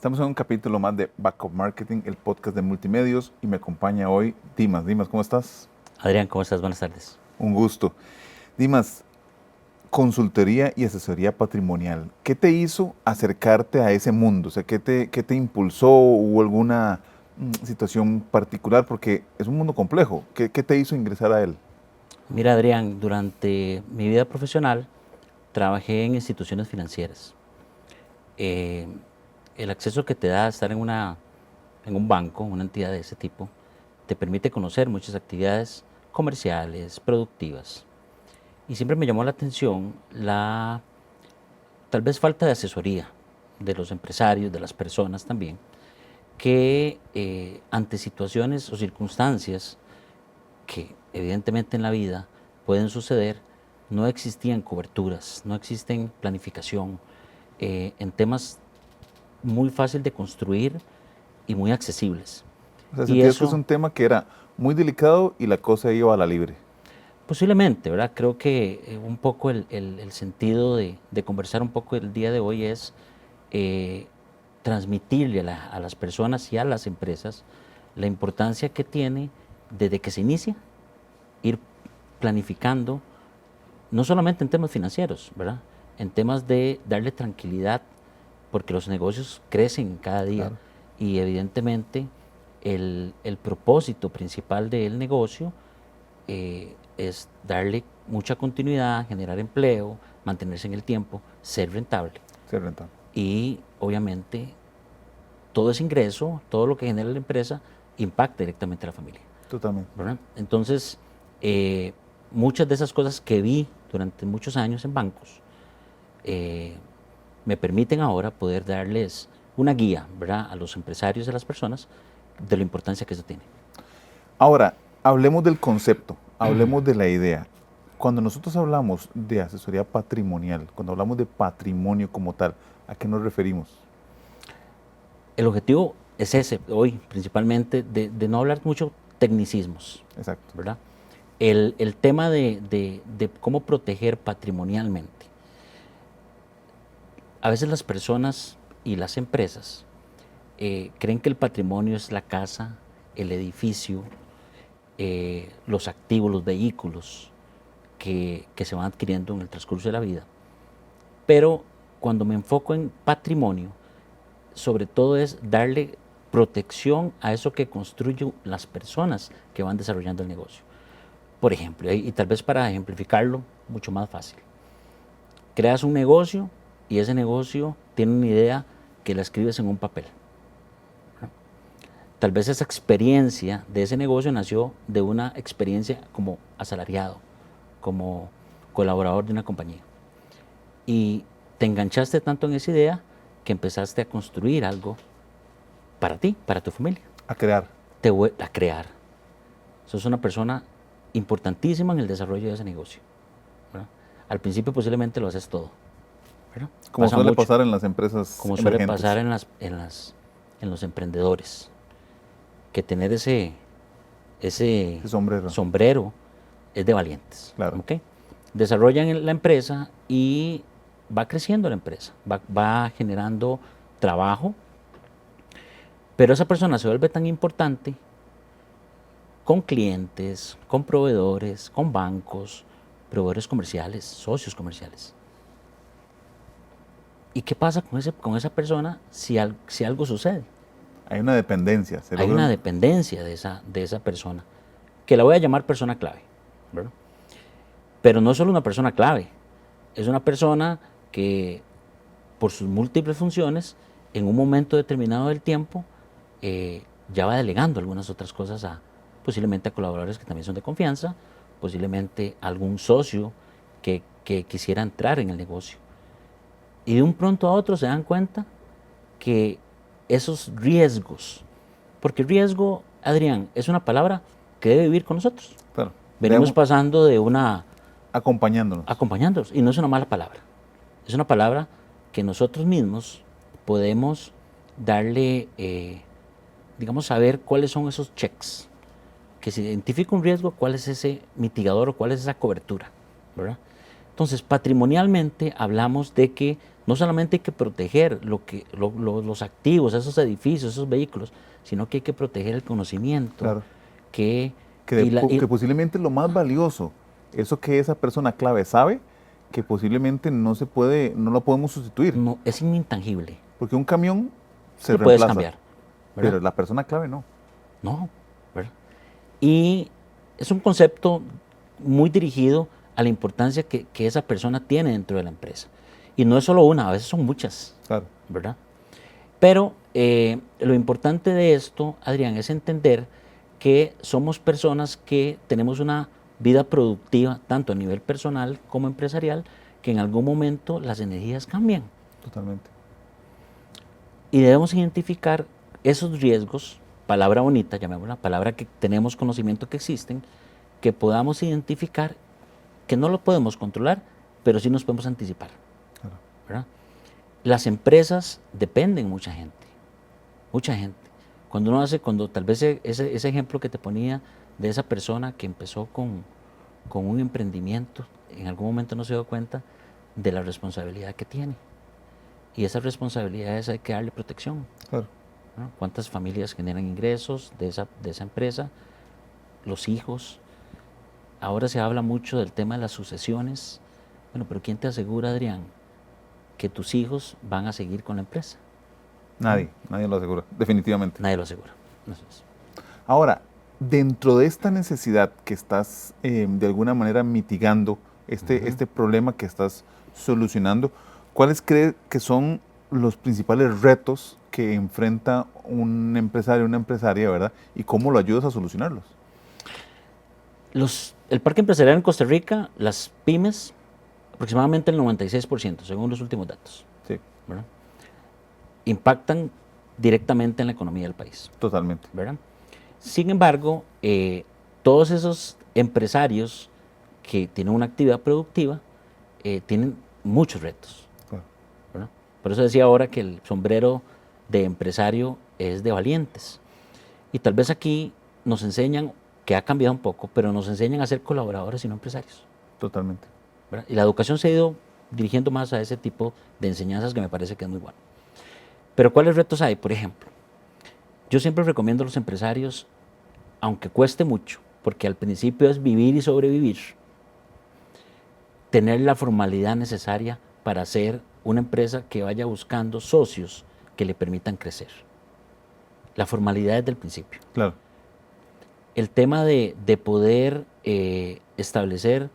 Estamos en un capítulo más de Backup Marketing, el podcast de multimedios, y me acompaña hoy Dimas. Dimas, ¿cómo estás? Adrián, ¿cómo estás? Buenas tardes. Un gusto. Dimas, consultoría y asesoría patrimonial. ¿Qué te hizo acercarte a ese mundo? O sea, ¿qué te impulsó? ¿Hubo alguna situación particular? Porque es un mundo complejo. ¿Qué te hizo ingresar a él? Mira, Adrián, durante mi vida profesional trabajé en instituciones financieras. Eh, el acceso que te da a estar en un banco, una entidad de ese tipo, te permite conocer muchas actividades comerciales, productivas. Y siempre me llamó la atención la tal vez falta de asesoría de los empresarios, de las personas también, que ante situaciones o circunstancias que evidentemente en la vida pueden suceder, no existían coberturas, no existen planificación en temas muy fácil de construir y muy accesibles. O sea, Y sentías que es eso un tema que era muy delicado y la cosa iba a la libre. posiblemente, ¿verdad? Creo que un poco el sentido de conversar un poco el día de hoy es eh, transmitirle a las personas y a las empresas la importancia que tiene desde que se inicia ir planificando, no solamente en temas financieros, ¿verdad? En temas de darle tranquilidad, porque los negocios crecen cada día Claro. y evidentemente el propósito principal del negocio es darle mucha continuidad, generar empleo, mantenerse en el tiempo, ser rentable. Ser rentable. Y obviamente todo ese ingreso, todo lo que genera la empresa, impacta directamente a la familia. Totalmente. ¿Verdad? Entonces, eh, muchas de esas cosas que vi durante muchos años en bancos eh, me permiten ahora poder darles una guía, ¿verdad?, a los empresarios y a las personas de la importancia que eso tiene. Ahora, hablemos del concepto, hablemos de la idea. Cuando nosotros hablamos de asesoría patrimonial, cuando hablamos de patrimonio como tal, ¿a qué nos referimos? El objetivo es ese, hoy principalmente, de no hablar mucho tecnicismos, Exacto. ¿verdad? El tema de cómo proteger patrimonialmente. A veces las personas y las empresas creen que el patrimonio es la casa, el edificio, los activos, los vehículos que se van adquiriendo en el transcurso de la vida. Pero cuando me enfoco en patrimonio, sobre todo es darle protección a eso que construyen las personas que van desarrollando el negocio. Por ejemplo, y tal vez para ejemplificarlo mucho más fácil, creas un negocio y ese negocio tiene una idea que la escribes en un papel. Tal vez esa experiencia de ese negocio nació de una experiencia como asalariado, como colaborador de una compañía. Y te enganchaste tanto en esa idea que empezaste a construir algo para ti, para tu familia, A crear. a crear. Sos una persona importantísima en el desarrollo de ese negocio, ¿verdad? Al principio posiblemente lo haces todo, ¿verdad? Como Pasa suele mucho, pasar en las empresas como suele pasar emergentes. en los emprendedores, que tener ese Ese sombrero. sombrero es de valientes. Claro. ¿Ok? Desarrollan la empresa y va creciendo la empresa, va generando trabajo, pero esa persona se vuelve tan importante con clientes, con proveedores, con bancos, proveedores comerciales, socios comerciales. ¿Y qué pasa con esa persona si algo sucede? Hay una dependencia. Se Hay logra una dependencia de esa persona, que la voy a llamar persona clave, ¿verdad? Pero no es solo una persona clave, es una persona que por sus múltiples funciones, en un momento determinado del tiempo, ya va delegando algunas otras cosas posiblemente a colaboradores que también son de confianza, posiblemente a algún socio que quisiera entrar en el negocio. Y de un pronto a otro se dan cuenta que esos riesgos, porque riesgo, Adrián, es una palabra que debe vivir con nosotros. claro, Venimos pasando de acompañándonos. acompañándonos, y no es una mala palabra. Es una palabra que nosotros mismos podemos darle, digamos, saber cuáles son esos checks. Que se identifica un riesgo, cuál es ese mitigador o cuál es esa cobertura, ¿verdad? Entonces, patrimonialmente hablamos de que no solamente hay que proteger los activos, esos edificios, esos vehículos, sino que hay que proteger el conocimiento, Claro. que, Que posiblemente lo más valioso, eso que esa persona clave sabe, que posiblemente no lo podemos sustituir. no, es intangible, Porque un camión se lo puedes reemplaza, cambiar, ¿verdad? pero la persona clave no. No, ¿verdad? Y es un concepto muy dirigido a la importancia que esa persona tiene dentro de la empresa. Y no es solo una, a veces son muchas, Claro. ¿verdad? Pero lo importante de esto, Adrián, es entender que somos personas que tenemos una vida productiva, tanto a nivel personal como empresarial, que en algún momento las energías cambian. Totalmente. Y debemos identificar esos riesgos, palabra bonita, llamémosla, palabra que tenemos conocimiento que existen, que podamos identificar, que no lo podemos controlar, pero sí nos podemos anticipar. Claro. ¿Verdad? Las empresas dependen mucha gente, mucha gente. Cuando tal vez ese ejemplo que te ponía de esa persona que empezó con un emprendimiento, en algún momento no se dio cuenta de la responsabilidad que tiene. Y esas responsabilidades hay que darle protección. Claro. ¿No? ¿Cuántas familias generan ingresos de esa empresa? Los hijos. Ahora se habla mucho del tema de las sucesiones. Bueno, pero ¿quién te asegura, Adrián, que tus hijos van a seguir con la empresa? Nadie lo asegura, definitivamente. Nadie lo asegura. Entonces, Ahora, dentro de esta necesidad que estás de alguna manera mitigando, este problema que estás solucionando, ¿cuáles crees que son los principales retos que enfrenta un empresario o una empresaria, verdad? ¿Y cómo lo ayudas a solucionarlos? el parque empresarial en Costa Rica, las pymes, aproximadamente el 96%, según los últimos datos, Sí, ¿verdad? Impactan directamente en la economía del país, totalmente. ¿verdad? Sin embargo, todos esos empresarios que tienen una actividad productiva tienen muchos retos, Claro. ¿verdad? Por eso decía ahora que el sombrero de empresario es de valientes. Y tal vez aquí nos enseñan, que ha cambiado un poco, pero nos enseñan a ser colaboradores y no empresarios, Totalmente. ¿verdad? Y la educación se ha ido dirigiendo más a ese tipo de enseñanzas que me parece que es muy bueno. Pero ¿cuáles retos hay? Por ejemplo, yo siempre recomiendo a los empresarios, aunque cueste mucho, porque al principio es vivir y sobrevivir, tener la formalidad necesaria para ser una empresa que vaya buscando socios que le permitan crecer. La formalidad desde el principio. Claro. El tema de poder establecer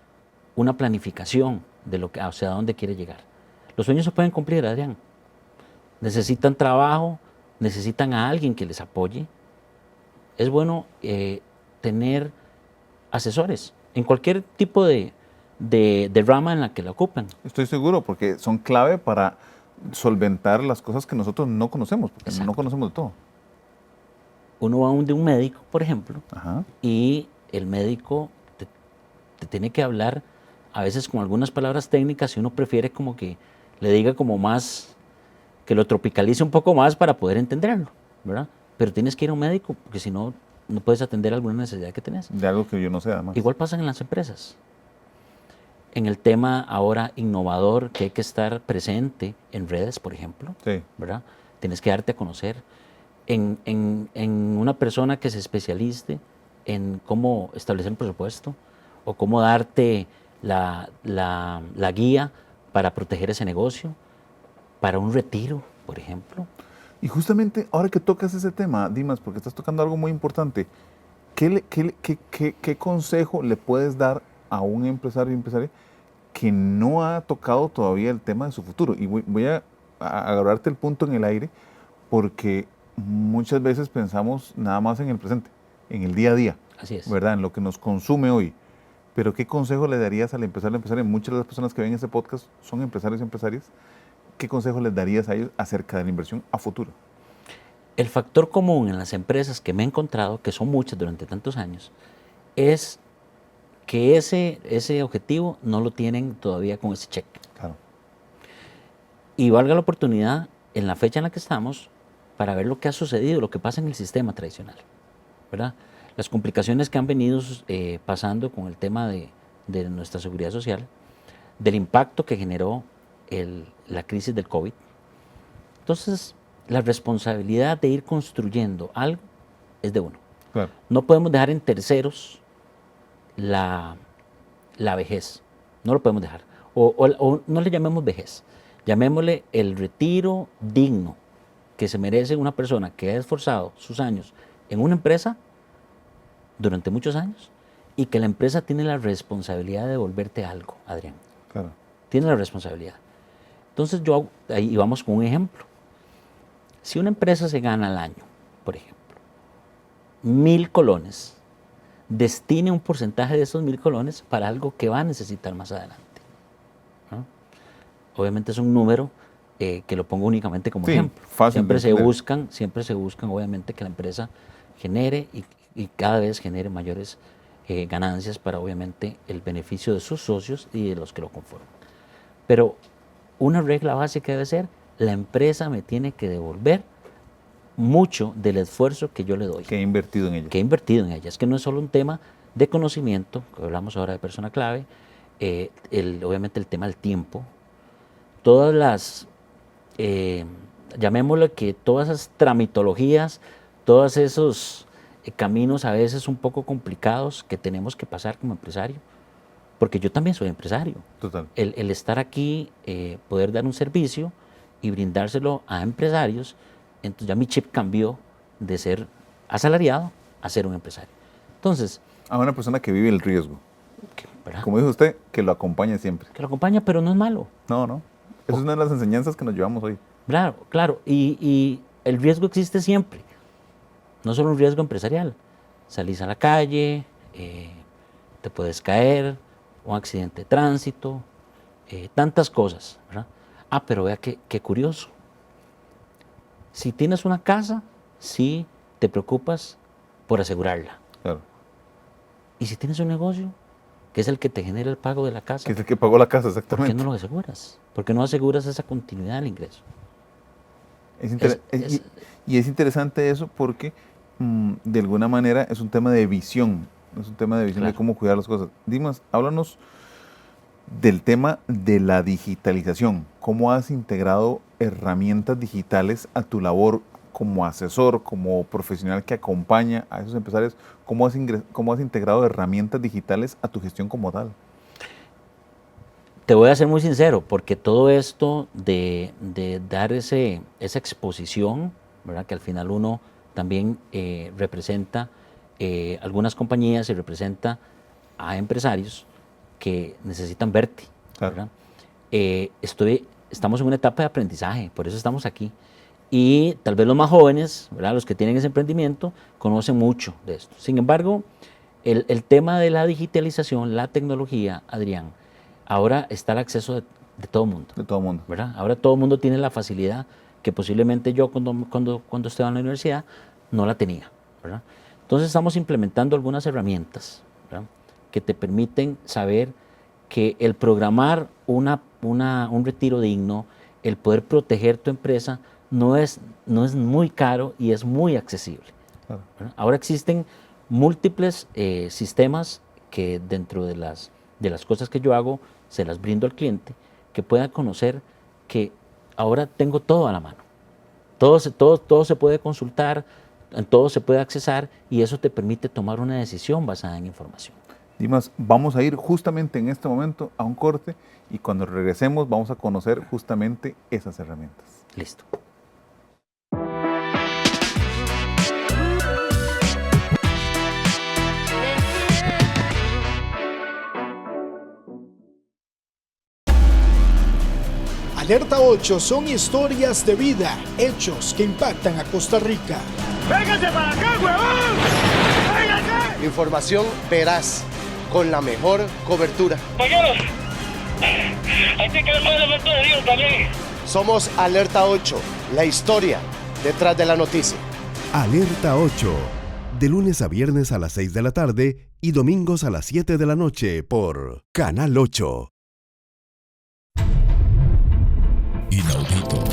una planificación de lo que, hacia dónde quiere llegar. Los sueños se pueden cumplir, Adrián. Necesitan trabajo, necesitan a alguien que les apoye. Es bueno tener asesores en cualquier tipo de rama en la que la ocupen. Estoy seguro, porque son clave para solventar las cosas que nosotros no conocemos, porque Exacto. no conocemos de todo. Uno va de un médico, por ejemplo, Ajá. y el médico te tiene que hablar a veces con algunas palabras técnicas y uno prefiere como que le diga como más, que lo tropicalice un poco más para poder entenderlo, ¿verdad? Pero tienes que ir a un médico porque si no, no puedes atender alguna necesidad que tenés. De algo que yo no sé, además. Igual pasa en las empresas. En el tema ahora innovador, que hay que estar presente en redes, por ejemplo, Sí. ¿verdad? Tienes que darte a conocer. En una persona que se especialice en cómo establecer un presupuesto o cómo darte la guía para proteger ese negocio, para un retiro, por ejemplo. Y justamente ahora que tocas ese tema, Dimas, porque estás tocando algo muy importante, ¿qué consejo le puedes dar a un empresario o empresaria que no ha tocado todavía el tema de su futuro? Y voy a agarrarte el punto en el aire, porque muchas veces pensamos nada más en el presente, en el día a día, Así es. ¿verdad? En lo que nos consume hoy. Pero ¿qué consejo le darías al empresario o empresaria? Muchas de las personas que ven este podcast son empresarios y empresarias. ¿Qué consejo les darías a ellos acerca de la inversión a futuro? El factor común en las empresas que me he encontrado, que son muchas durante tantos años, es que ese objetivo no lo tienen todavía con ese cheque. Claro. Y valga la oportunidad, en la fecha en la que estamos, para ver lo que ha sucedido, lo que pasa en el sistema tradicional, ¿verdad? Las complicaciones que han venido pasando con el tema de nuestra seguridad social, del impacto que generó la crisis del COVID. Entonces, la responsabilidad de ir construyendo algo es de uno. Claro. No podemos dejar en terceros la vejez. No lo podemos dejar. O no le llamemos vejez, llamémosle el retiro digno que se merece una persona que ha esforzado sus años en una empresa durante muchos años y que la empresa tiene la responsabilidad de devolverte algo, Adrián. Claro. Tiene la responsabilidad. Entonces ahí vamos con un ejemplo. Si una empresa se gana al año, por ejemplo, 1.000 colones, destine un porcentaje de esos 1.000 colones para algo que va a necesitar más adelante, ¿no? Obviamente es un número que lo pongo únicamente como ejemplo. Siempre se buscan, obviamente, que la empresa genere y cada vez genere mayores ganancias para, obviamente, el beneficio de sus socios y de los que lo conforman. Pero una regla básica debe ser: la empresa me tiene que devolver mucho del esfuerzo que yo le doy. Que he invertido en ella. Es que no es solo un tema de conocimiento, que hablamos ahora de persona clave, obviamente el tema del tiempo, todas las, llamémoslo, que todas esas tramitologías, todos esos caminos a veces un poco complicados que tenemos que pasar como empresario, porque yo también soy empresario. Total. El estar aquí, poder dar un servicio y brindárselo a empresarios, entonces ya mi chip cambió de ser asalariado a ser un empresario. Entonces, a una persona que vive el riesgo. ¿verdad? Como dijo usted, que lo acompaña siempre. Que lo acompaña, pero no es malo. No. Esa es una de las enseñanzas que nos llevamos hoy. Claro. Y el riesgo existe siempre. No solo un riesgo empresarial. Salís a la calle, te puedes caer, un accidente de tránsito, tantas cosas, ¿verdad? Pero vea qué curioso. Si tienes una casa, sí te preocupas por asegurarla. Claro. Y si tienes un negocio, que es el que te genera el pago de la casa, que es el que pagó la casa, ¿por exactamente. qué no lo aseguras? ¿Por qué no aseguras esa continuidad del ingreso? Y es interesante eso porque de alguna manera es un tema de visión, claro, de cómo cuidar las cosas. Dimas, háblanos del tema de la digitalización. ¿Cómo has integrado herramientas digitales a tu labor como asesor, como profesional que acompaña a esos empresarios? ¿Cómo has integrado herramientas digitales a tu gestión como tal? Te voy a ser muy sincero, porque todo esto de dar esa exposición, ¿verdad? Que al final uno también representa algunas compañías y representa a empresarios que necesitan verte, ¿verdad? Estamos en una etapa de aprendizaje, por eso estamos aquí. Y tal vez los más jóvenes, ¿verdad? Los que tienen ese emprendimiento, conocen mucho de esto. Sin embargo, el tema de la digitalización, la tecnología, Adrián, ahora está al acceso de todo el mundo. De todo el mundo. ¿Verdad? Ahora todo el mundo tiene la facilidad que posiblemente yo cuando estaba en la universidad no la tenía, ¿verdad? Entonces estamos implementando algunas herramientas, ¿verdad? Que te permiten saber que el programar un retiro digno, el poder proteger tu empresa, no es muy caro y es muy accesible. Claro. Ahora existen múltiples sistemas que dentro de las cosas que yo hago, se las brindo al cliente, que pueda conocer que ahora tengo todo a la mano. Todo se puede consultar, en todo se puede accesar y eso te permite tomar una decisión basada en información. Dimas, vamos a ir justamente en este momento a un corte y cuando regresemos vamos a conocer justamente esas herramientas. Listo. Alerta 8 son historias de vida, hechos que impactan a Costa Rica. ¡Véngase para acá, huevón! ¡Véngase! Información veraz, con la mejor cobertura. Compañeros, hay que ver más elementos de Dios también. Somos Alerta 8, la historia detrás de la noticia. Alerta 8, de lunes a viernes a las 6 de la tarde y domingos a las 7 de la noche por Canal 8. Inaudito.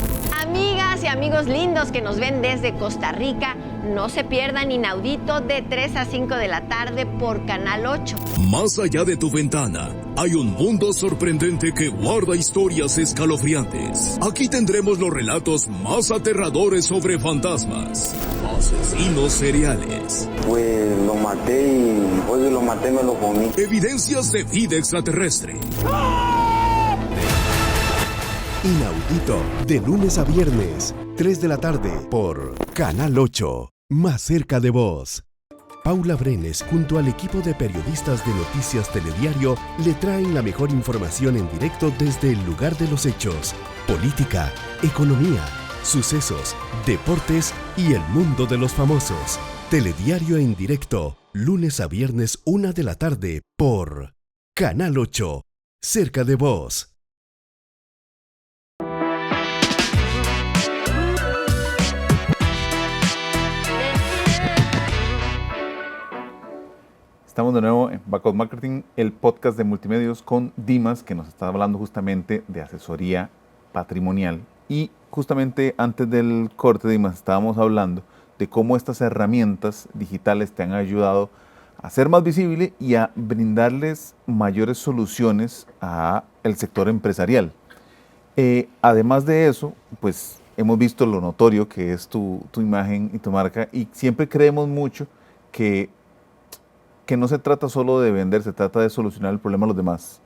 Amigas y amigos lindos que nos ven desde Costa Rica, no se pierdan Inaudito de 3 a 5 de la tarde por Canal 8. Más allá de tu ventana, hay un mundo sorprendente que guarda historias escalofriantes. Aquí tendremos los relatos más aterradores sobre fantasmas, asesinos seriales. Pues lo maté y después de lo maté me lo comí. Evidencias de vida extraterrestre. Inaudito, de lunes a viernes, 3 de la tarde, por Canal 8, más cerca de vos. Paula Brenes, junto al equipo de periodistas de Noticias Telediario, le traen la mejor información en directo desde el lugar de los hechos, política, economía, sucesos, deportes y el mundo de los famosos. Telediario en directo, lunes a viernes 1 de la tarde, por Canal 8, cerca de vos. Estamos de nuevo en Backup Marketing, el podcast de multimedios con Dimas, que nos está hablando justamente de asesoría patrimonial. Y justamente antes del corte, Dimas, estábamos hablando de cómo estas herramientas digitales te han ayudado a ser más visible y a brindarles mayores soluciones al sector empresarial. Además de eso, pues hemos visto lo notorio que es tu imagen y tu marca, y siempre creemos mucho que no se trata solo de vender, se trata de solucionar el problema a los demás.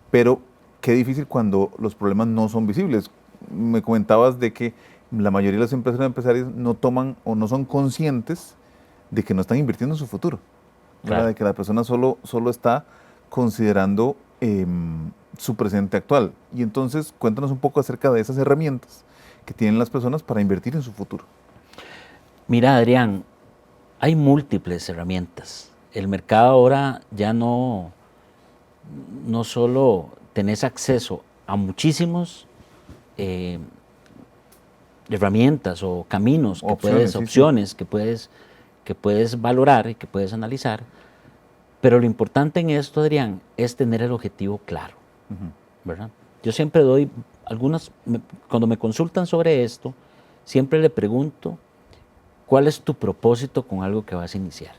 Pero qué difícil cuando los problemas no son visibles. Me comentabas de que la mayoría de los empresarios no toman o no son conscientes de que no están invirtiendo en su futuro. Claro. De que la persona solo está considerando su presente actual. Y entonces cuéntanos un poco acerca de esas herramientas que tienen las personas para invertir en su futuro. Mira, Adrián, hay múltiples herramientas. El mercado ahora ya no solo tenés acceso a muchísimos herramientas o caminos, opciones que puedes valorar y que puedes analizar, pero lo importante en esto, Adrián, es tener el objetivo claro, ¿verdad? Yo siempre doy cuando me consultan sobre esto, siempre le pregunto, ¿cuál es tu propósito con algo que vas a iniciar?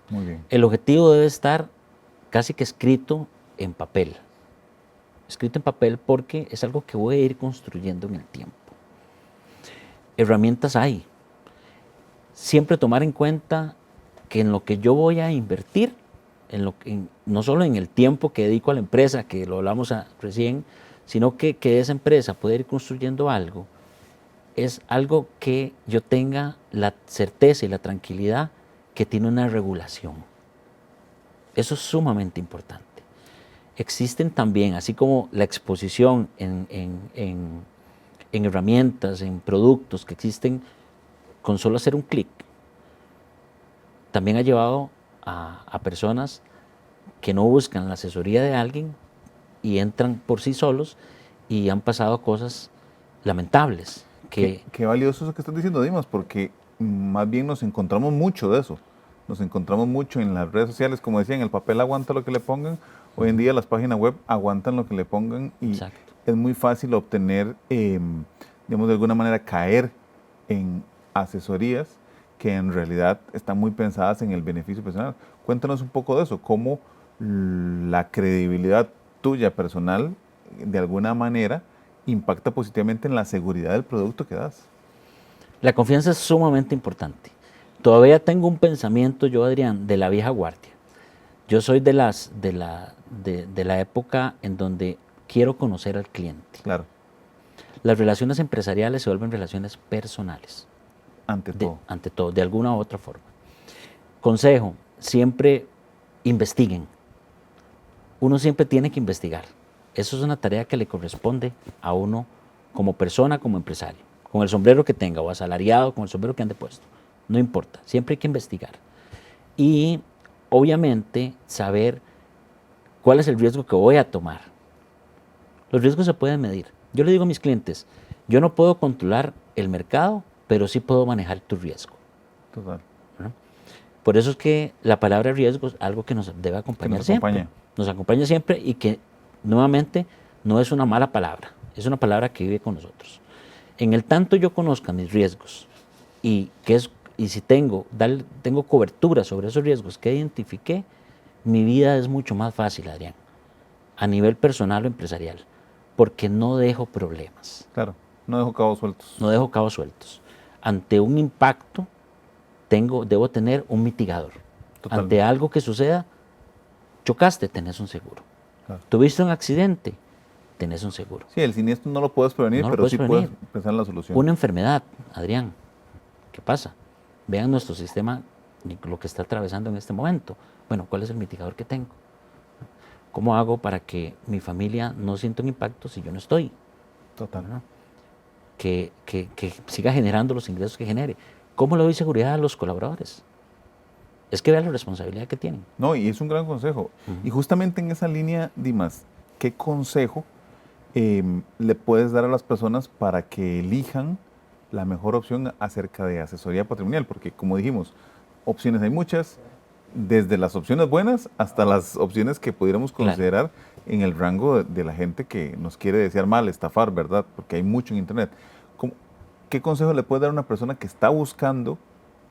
Muy bien. El objetivo debe estar casi que escrito en papel. Escrito en papel porque es algo que voy a ir construyendo en el tiempo. Herramientas hay. Siempre tomar en cuenta que en lo que yo voy a invertir, no solo en el tiempo que dedico a la empresa, que lo hablamos recién, sino que esa empresa pueda ir construyendo algo, es algo que yo tenga la certeza y la tranquilidad que tiene una regulación. Eso es sumamente importante. Existen también, así como la exposición en herramientas, en productos que existen con solo hacer un clic, también ha llevado a personas que no buscan la asesoría de alguien y entran por sí solos y han pasado cosas lamentables. Qué valioso eso que estás diciendo, Dimas, porque más bien nos encontramos mucho de eso. Nos encontramos mucho en las redes sociales, como decían, el papel aguanta lo que le pongan. Hoy en día las páginas web aguantan lo que le pongan y exacto, es muy fácil obtener, digamos, de alguna manera caer en asesorías que en realidad están muy pensadas en el beneficio personal. Cuéntanos un poco de eso, cómo la credibilidad tuya personal de alguna manera impacta positivamente en la seguridad del producto que das. La confianza es sumamente importante. Todavía tengo un pensamiento yo, Adrián, de la vieja guardia. Yo soy de la época en donde quiero conocer al cliente. Claro. Las relaciones empresariales se vuelven relaciones personales. Ante todo, de alguna u otra forma. Consejo, siempre investiguen. Uno siempre tiene que investigar. Eso es una tarea que le corresponde a uno como persona, como empresario. Con el sombrero que tenga, o asalariado, con el sombrero que ande puesto. No importa, siempre hay que investigar. Y obviamente saber cuál es el riesgo que voy a tomar. Los riesgos se pueden medir. Yo le digo a mis clientes, yo no puedo controlar el mercado, pero sí puedo manejar tu riesgo. Total. ¿No? Por eso es que la palabra riesgo es algo que nos debe acompañar siempre. Nos acompaña siempre y que nuevamente no es una mala palabra, es una palabra que vive con nosotros. En el tanto yo conozca mis riesgos y si tengo cobertura sobre esos riesgos que identifiqué, mi vida es mucho más fácil, Adrián, a nivel personal o empresarial, porque no dejo problemas. Claro, no dejo cabos sueltos. No dejo cabos sueltos. Ante un impacto, debo tener un mitigador. Totalmente. Ante algo que suceda, chocaste, tenés un seguro. Claro. Tuviste un accidente, tenés un seguro. Sí, el siniestro no lo puedes prevenir, No lo pero puedes sí prevenir. puedes pensar en la solución. Una enfermedad, Adrián, ¿qué pasa? Vean nuestro sistema, lo que está atravesando en este momento. Bueno, ¿cuál es el mitigador que tengo? ¿Cómo hago para que mi familia no sienta un impacto si yo no estoy? Total. ¿No? Que siga generando los ingresos que genere. ¿Cómo le doy seguridad a los colaboradores? Es que vean la responsabilidad que tienen. No, y es un gran consejo. Y justamente en esa línea, Dimas, ¿qué consejo le puedes dar a las personas para que elijan la mejor opción acerca de asesoría patrimonial? Porque como dijimos, opciones hay muchas, desde las opciones buenas hasta las opciones que pudiéramos considerar en el rango de la gente que nos quiere desear mal, estafar, ¿verdad? Porque hay mucho en Internet. ¿Qué consejo le puede dar a una persona que está buscando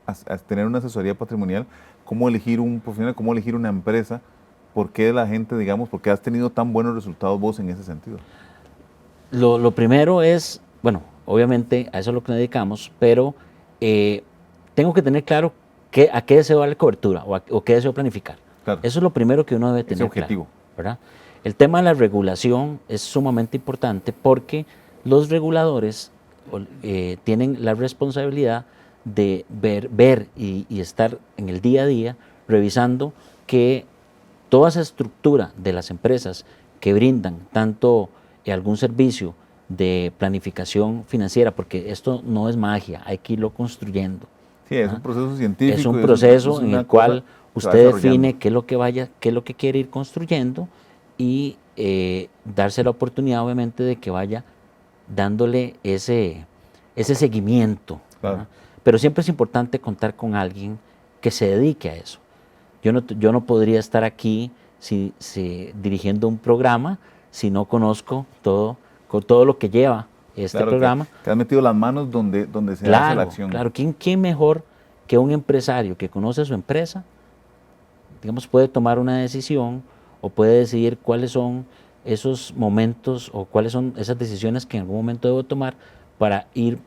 a tener una asesoría patrimonial? ¿Cómo elegir un profesional? ¿Cómo elegir una empresa? ¿Por qué la gente, digamos, por qué has tenido tan buenos resultados vos en ese sentido? Lo primero es, bueno, obviamente a eso es lo que nos dedicamos, pero tengo que tener claro a qué deseo darle cobertura o qué deseo planificar. Claro. Eso es lo primero que uno debe tener ese objetivo. claro, ¿verdad? El tema de la regulación es sumamente importante porque los reguladores tienen la responsabilidad de ver y estar en el día a día revisando que toda esa estructura de las empresas que brindan tanto algún servicio de planificación financiera, porque esto no es magia, hay que irlo construyendo. Sí, es un proceso científico. Es un proceso en el cual usted define qué es lo que quiere ir construyendo y darse la oportunidad, obviamente, de que vaya dándole ese seguimiento. Claro. Pero siempre es importante contar con alguien que se dedique a eso. Yo no podría estar aquí dirigiendo un programa si no conozco todo lo que lleva este programa. Que has metido las manos donde se hace la acción. Claro, ¿quién mejor que un empresario que conoce su empresa, digamos, puede tomar una decisión o puede decidir cuáles son esos momentos o cuáles son esas decisiones que en algún momento debo tomar para ir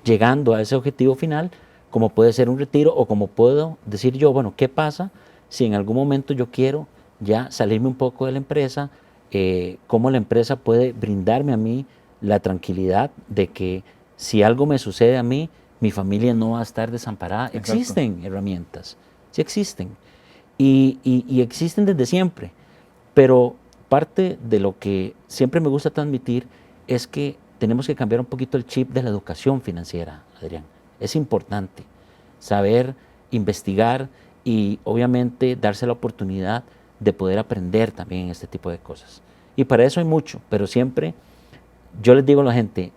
llegando a ese objetivo final, como puede ser un retiro o como puedo decir yo, bueno, ¿qué pasa si en algún momento yo quiero ya salirme un poco de la empresa? ¿Cómo la empresa puede brindarme a mí la tranquilidad de que si algo me sucede a mí, mi familia no va a estar desamparada? Exacto. Existen herramientas, sí existen, y existen desde siempre, pero parte de lo que siempre me gusta transmitir es que tenemos que cambiar un poquito el chip de la educación financiera, Adrián. Es importante saber investigar y obviamente darse la oportunidad de poder aprender también este tipo de cosas. Y para eso hay mucho, pero siempre yo les digo a la gente,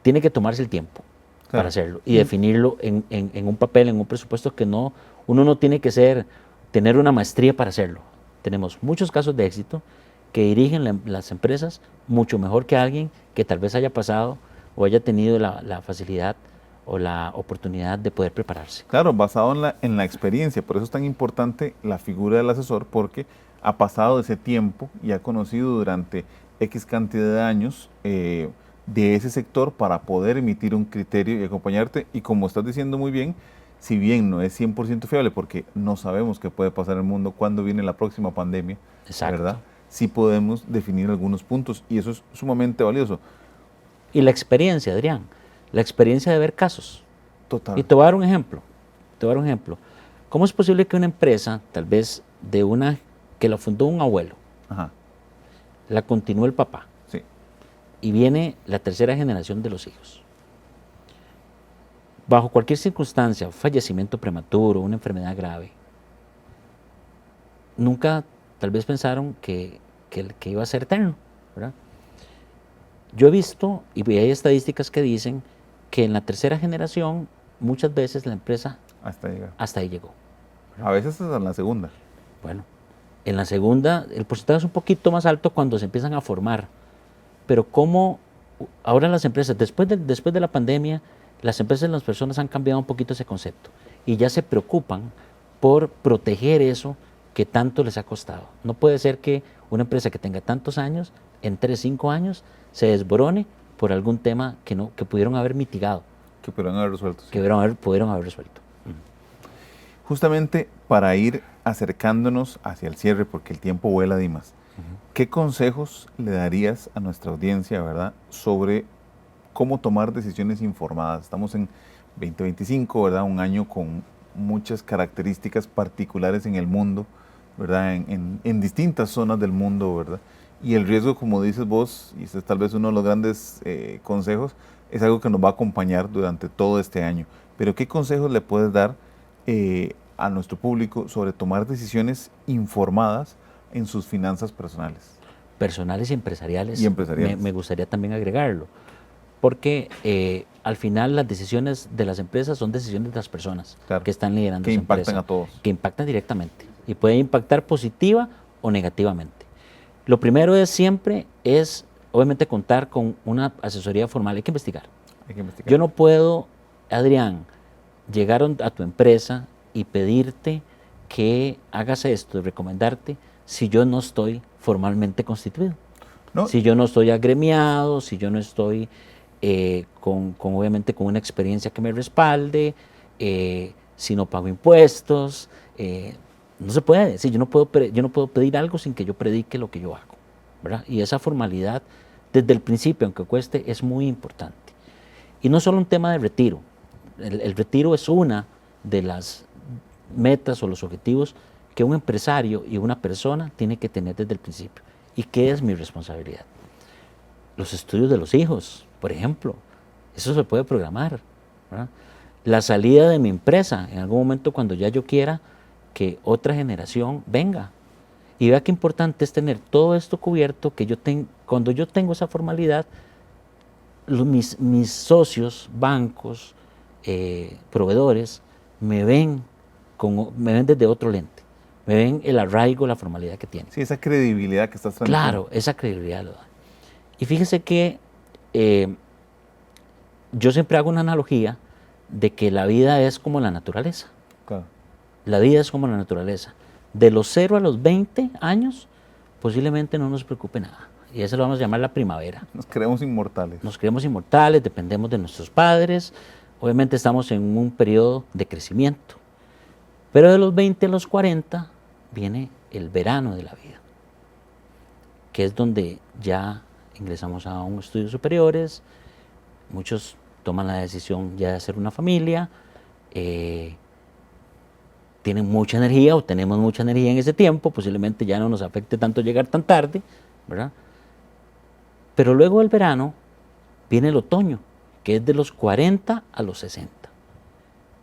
tiene que tomarse el tiempo para hacerlo y definirlo en un papel, en un presupuesto que uno no tiene que tener una maestría para hacerlo. Tenemos muchos casos de éxito que dirigen las empresas mucho mejor que alguien que tal vez haya pasado o haya tenido la facilidad o la oportunidad de poder prepararse. Claro, basado en la experiencia. Por eso es tan importante la figura del asesor, porque ha pasado ese tiempo y ha conocido durante X cantidad de años de ese sector para poder emitir un criterio y acompañarte. Y como estás diciendo muy bien, si bien no es 100% fiable, porque no sabemos qué puede pasar en el mundo, cuándo viene la próxima pandemia, Exacto. ¿verdad? Sí podemos definir algunos puntos y eso es sumamente valioso. Y la experiencia, Adrián, la experiencia de ver casos. Total. Y te voy a dar un ejemplo. ¿Cómo es posible que una empresa, tal vez que la fundó un abuelo, Ajá. la continúe el papá, Sí. y viene la tercera generación de los hijos? Bajo cualquier circunstancia, fallecimiento prematuro, una enfermedad grave, nunca tal vez pensaron que iba a ser eterno, ¿verdad? Yo he visto, y hay estadísticas que dicen que en la tercera generación muchas veces la empresa hasta ahí llegó. A veces es en la segunda. Bueno, en la segunda el porcentaje es un poquito más alto cuando se empiezan a formar, pero ¿cómo ahora las empresas, después de la pandemia, las empresas y las personas han cambiado un poquito ese concepto y ya se preocupan por proteger eso que tanto les ha costado. No puede ser que una empresa que tenga tantos años, en 3, 5 años, se desborone por algún tema que pudieron haber mitigado. Que pudieron haber resuelto. Sí. Que pudieron haber resuelto. Justamente para ir acercándonos hacia el cierre, porque el tiempo vuela, Dimas, ¿qué consejos le darías a nuestra audiencia, verdad, sobre cómo tomar decisiones informadas? Estamos en 2025, ¿verdad? Un año con muchas características particulares en el mundo, ¿verdad? En distintas zonas del mundo, ¿verdad? Y el riesgo, como dices vos, y este es tal vez uno de los grandes consejos, es algo que nos va a acompañar durante todo este año. Pero ¿qué consejos le puedes dar a nuestro público sobre tomar decisiones informadas en sus finanzas personales? Personales y empresariales. Y empresariales. Me gustaría también agregarlo, porque al final las decisiones de las empresas son decisiones de las personas, claro, que están liderando que esa impactan empresa, a todos. Que impactan directamente y pueden impactar positiva o negativamente. Lo primero es obviamente contar con una asesoría formal. Hay que investigar. Yo no puedo, Adrián, llegar a tu empresa y pedirte que hagas esto y recomendarte si yo no estoy formalmente constituido. ¿No? Si yo no estoy agremiado, si yo no estoy obviamente con una experiencia que me respalde, si no pago impuestos, no se puede. Sí, yo no puedo pedir algo sin que yo predique lo que yo hago, ¿verdad? Y esa formalidad desde el principio, aunque cueste, es muy importante. Y no solo un tema de retiro. El retiro es una de las metas o los objetivos que un empresario y una persona tiene que tener desde el principio. ¿Y qué es mi responsabilidad? Los estudios de los hijos, por ejemplo, eso se puede programar, ¿verdad? La salida de mi empresa, en algún momento cuando ya yo quiera que otra generación venga. Y vea qué importante es tener todo esto cubierto, que cuando yo tengo esa formalidad, mis socios, bancos, proveedores, me ven desde otro lente, me ven el arraigo, la formalidad que tiene. Sí, esa credibilidad que estás transmitiendo. Claro, esa credibilidad lo da. Y fíjese que yo siempre hago una analogía de que la vida es como la naturaleza. Claro. La vida es como la naturaleza. De los 0 a los 20 años, posiblemente no nos preocupe nada. Y eso lo vamos a llamar la primavera. Nos creemos inmortales. Nos creemos inmortales, dependemos de nuestros padres. Obviamente estamos en un periodo de crecimiento. Pero de los 20 a los 40 viene el verano de la vida, que es donde ya ingresamos a un estudios superiores, muchos toman la decisión ya de hacer una familia, tienen mucha energía o tenemos mucha energía en ese tiempo, posiblemente ya no nos afecte tanto llegar tan tarde, ¿verdad? Pero luego del verano viene el otoño, que es de los 40 a los 60,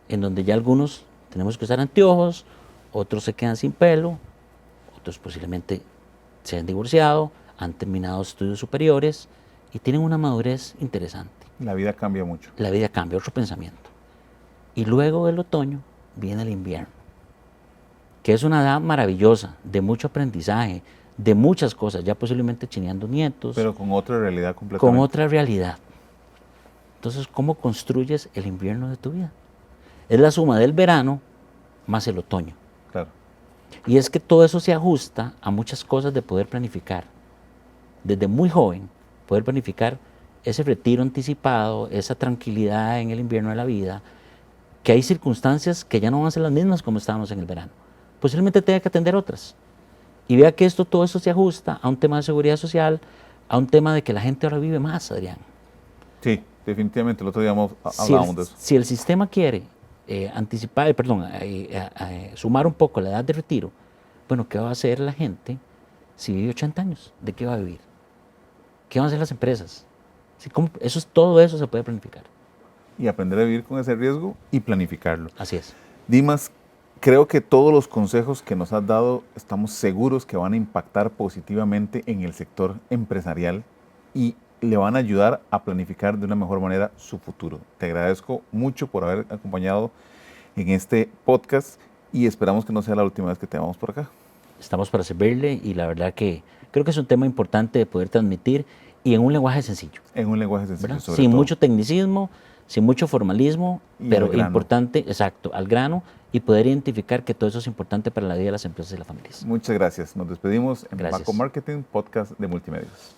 en donde ya algunos tenemos que usar anteojos, otros se quedan sin pelo, otros posiblemente se han divorciado, han terminado estudios superiores y tienen una madurez interesante. La vida cambia mucho. La vida cambia, otro pensamiento. Y luego del otoño viene el invierno, que es una edad maravillosa, de mucho aprendizaje, de muchas cosas, ya posiblemente chineando nietos. Pero con otra realidad completamente. Con otra realidad. Entonces, ¿cómo construyes el invierno de tu vida? Es la suma del verano más el otoño. Claro. Y es que todo eso se ajusta a muchas cosas de poder planificar. Desde muy joven, poder planificar ese retiro anticipado, esa tranquilidad en el invierno de la vida, que hay circunstancias que ya no van a ser las mismas como estábamos en el verano. Posiblemente tenga que atender otras. Y vea que todo eso se ajusta a un tema de seguridad social, a un tema de que la gente ahora vive más, Adrián. Sí, definitivamente, el otro día hablábamos de eso. Si el sistema quiere sumar un poco la edad de retiro, bueno, ¿qué va a hacer la gente si vive 80 años? ¿De qué va a vivir? ¿Qué van a hacer las empresas? Todo eso se puede planificar. Y aprender a vivir con ese riesgo y planificarlo. Así es. Dimas, creo que todos los consejos que nos has dado estamos seguros que van a impactar positivamente en el sector empresarial y le van a ayudar a planificar de una mejor manera su futuro. Te agradezco mucho por haber acompañado en este podcast y esperamos que no sea la última vez que te veamos por acá. Estamos para servirle y la verdad que creo que es un tema importante de poder transmitir y en un lenguaje sencillo. En un lenguaje sencillo, ¿verdad? sobre Sin todo. mucho tecnicismo, sin mucho formalismo, Y pero al grano. importante, exacto, al grano, y poder identificar que todo eso es importante para la vida de las empresas y las familias. Muchas gracias. Nos despedimos en Gracias. Maco Marketing, podcast de multimedios.